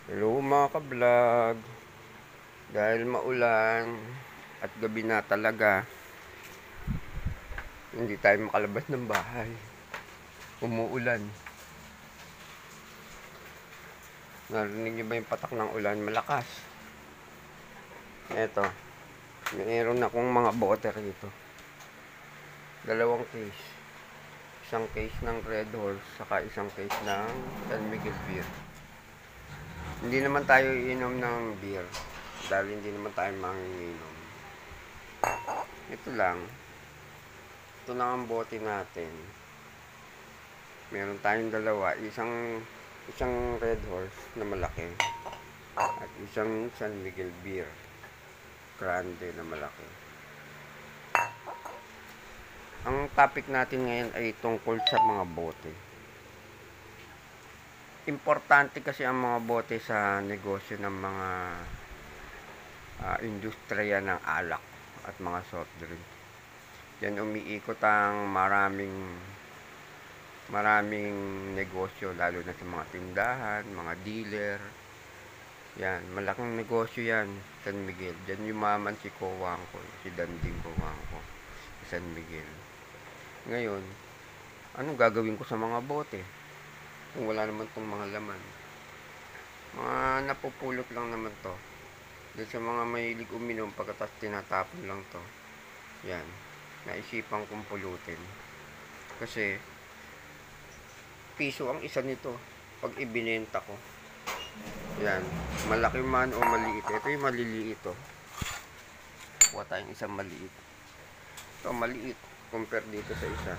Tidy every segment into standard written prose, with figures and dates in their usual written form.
Hello mga ka-vlog. Dahil maulan at gabi na talaga, hindi tayo makalabas ng bahay. Umuulan. Narinig niyo ba yung patak ng ulan? Malakas. Eto, mayroon akong mga bote rito. Dalawang case. Isang case ng Red Horse, saka isang case ng San Miguel Beer. Hindi naman tayo iinom ng beer dahil hindi naman tayo manginginom. Ito lang. Ito lang ang bote natin. Meron tayong dalawa. Isang Red Horse na malaki. At isang San Miguel Beer. Grande na malaki. Ang topic natin ngayon ay tungkol sa mga bote. Importante kasi ang mga bote sa negosyo ng mga industriya ng alak at mga soft drink. Yan umiikot ang maraming negosyo, lalo na sa mga tindahan, mga dealer. Yan, malaking negosyo yan, San Miguel. Diyan yumaman si Kowangko, si Danding Kowangko, sa San Miguel. Ngayon, anong gagawin ko sa mga bote? Kung wala naman tong mga laman. Mga napupulot lang naman to. Dahil sa mga mahilig uminom, pagkatas tinatapon lang to. Yan, naisipan kong pulutin. Kasi, piso ang isa nito pag ibinenta ko. Yan, malaki man o maliit. Ito yung maliliit to. Kuha tayong isang maliit. Ito maliit compare dito sa isa.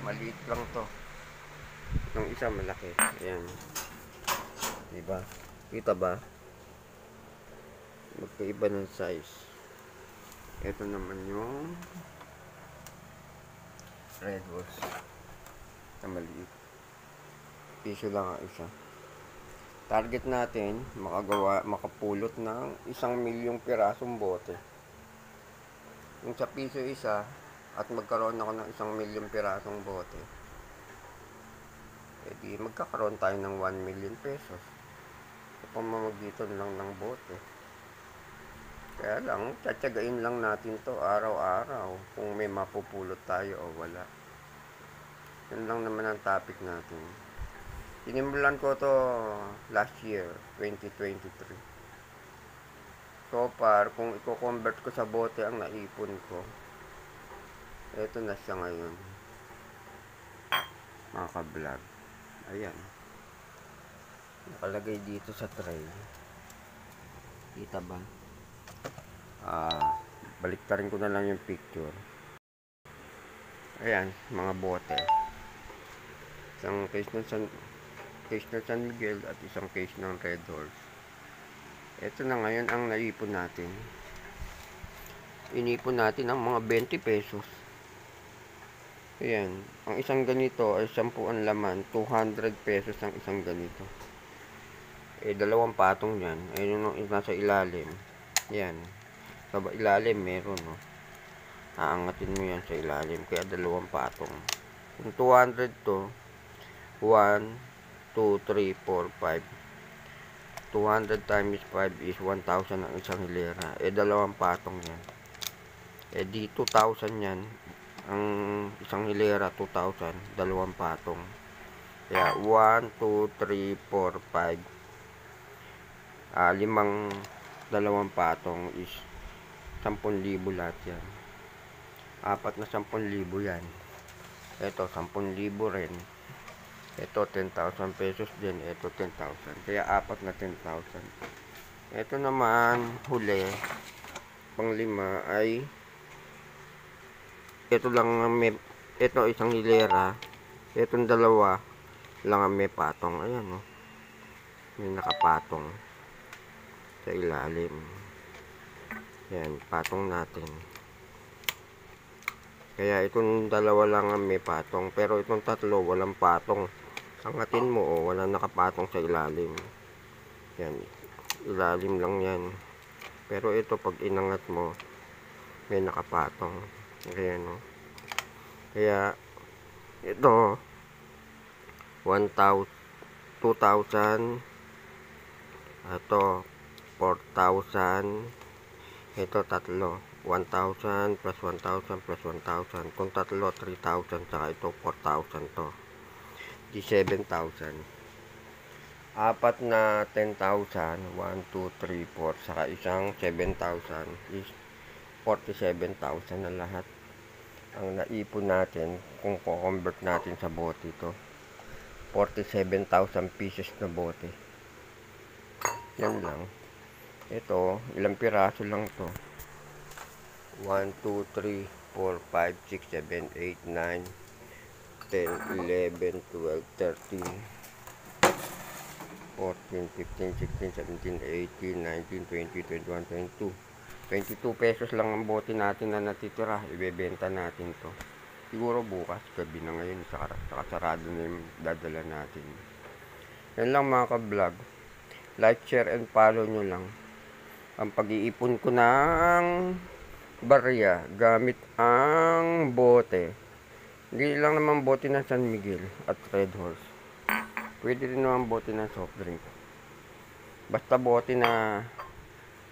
Maliit lang to. Yung isa malaki. Ayan. Diba? Kita ba? Magkaiba ng size. Ito naman yung Red Horse na maliit. Piso lang ang isa. Target natin makapulot ng 1,000,000 pirasong bote. Yung sa piso isa at magkaroon ako ng 1,000,000 pirasong bote, edi magkakaroon tayo ng 1,000,000 pesos sa pamamagitan lang ng bote. Kaya lang, tsatsagain lang natin to araw-araw kung may mapupulot tayo o wala. Yan lang naman ang topic natin. Sinimulan ko to last year, 2023. So far, kung i-convert ko sa bote ang naipon ko, eto na siya ngayon. Mga ka-vlog. Ayan. Nakalagay dito sa tray. Kita ba? Baliktarin ko na lang yung picture. Ayan, mga bote. Isang case ng San Miguel at isang case ng Red Horse. Ito na ngayon ang naipon natin. Inipon natin ang mga 20 pesos. Ayan, ang isang ganito ay 10 ang laman, 200 pesos ang isang ganito. Dalawang patong yan. Ayun yung nasa ilalim. Yan. Sa ilalim meron, no. Aangatin mo yan sa ilalim. Kaya dalawang patong. Kung 200 to, 1, 2, 3, 4, 5. 200 times 5 is 1,000 ang isang hilera. Dalawang patong yan. Di 2,000 yan. Ang isang hilera, 2,000. Dalawang patong. Kaya 1, 2, 3, 4, 5. Limang dalawang patong is 10,000 lahat yan. Apat na 10,000 yan. Ito 10,000 rin. Ito 10,000 pesos din. Ito 10,000. Kaya apat na 10,000. Ito naman huli, panglima ay ito lang may, ito isang hilera. Itong dalawa lang ang may patong. Ayan, no. May nakapatong sa ilalim. Yan, patong natin. Kaya itong dalawa lang ang may patong. Pero itong tatlo walang patong. Angatin mo, wala nakapatong sa ilalim. Yan, ilalim lang yan. Pero ito pag inangat mo, may nakapatong. Ayan, no. Kaya ito 1,000, 2,000, Ito, 4,000. Ito, tatlo. 1,000 plus 1,000 plus 1,000. Kung tatlo, 3,000. Saka ito, 4,000 to. Di 7,000. Apat na 10,000. 1, 2, 3, 4. Saka isang 7,000 is 47,000 na lahat. Ang naipon natin, kung convert natin sa bote ito, 47,000 pieces na bote. Yan lang. Ito, ilang piraso lang to. 1, 2, 3, 4, 5, 6, 7, 8, 9, 10, 11, 12, 13, 14, 15, 16, 17, 18, 19, 20, 21, 22. 22 pesos lang ang bote natin na natitira. Ibebenta natin to. Siguro bukas, gabi na ngayon, saka sarado na yung dadala natin. Yan lang mga ka-vlog. Like, share, and follow nyo lang. Ang pag-iipon ko ng barya gamit ang bote. Hindi lang naman bote ng San Miguel at Red Horse. Pwede rin naman bote ng soft drink. Basta bote na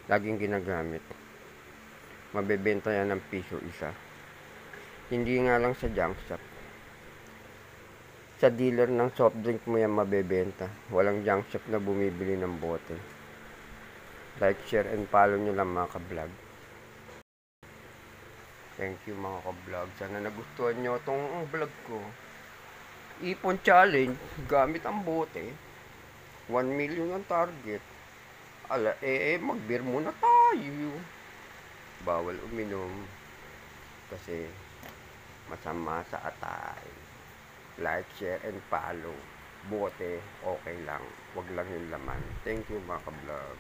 laging ginagamit. Mabebenta yan ng piso isa. Hindi nga lang sa junk shop. Sa dealer ng soft drink mo yan mabebenta. Walang junk shop na bumibili ng bote. Like, share, and follow nyo lang mga ka-vlog. Thank you mga ka-vlog. Sana nagustuhan nyo itong vlog ko. Ipon challenge gamit ang bote. 1 million ang target. Mag-beer muna tayo. Bawal uminom kasi masama sa atay. Like, share, and follow. Bote, okay lang. Wag lang yung laman. Thank you mga ka-vlog.